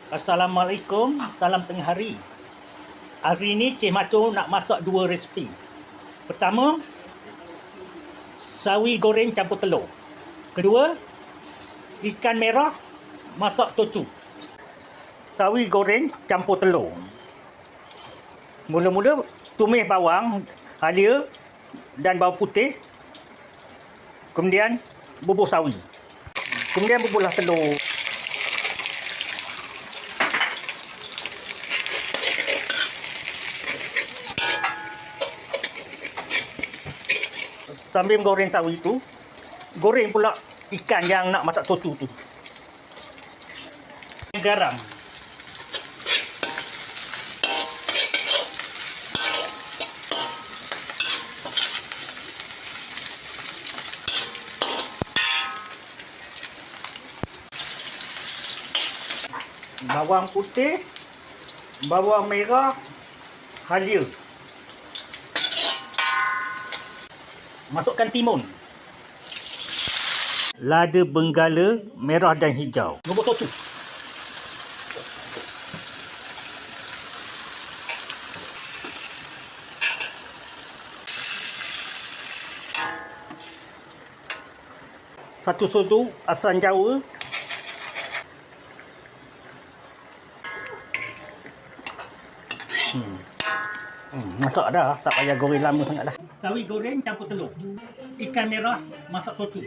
Assalamualaikum, salam tengah hari. Hari ni Cik Maco nak masak dua resipi. Pertama, sawi goreng campur telur. Kedua, ikan merah masak tocu. Sawi goreng campur telur. Mula-mula tumis bawang, halia dan bawang putih. Kemudian bubur sawi. Kemudian buburlah telur. Sambil goreng sawi tu, goreng pula ikan yang nak masak tocu tu. Garam. Bawang putih, bawang merah, halia. Masukkan timun, lada benggala merah dan hijau, bubur tocu. Satu sudu asam jawa. Masak dah, tak payah goreng lama sangat dah. Sawi goreng campur telur. Ikan merah masak tocu.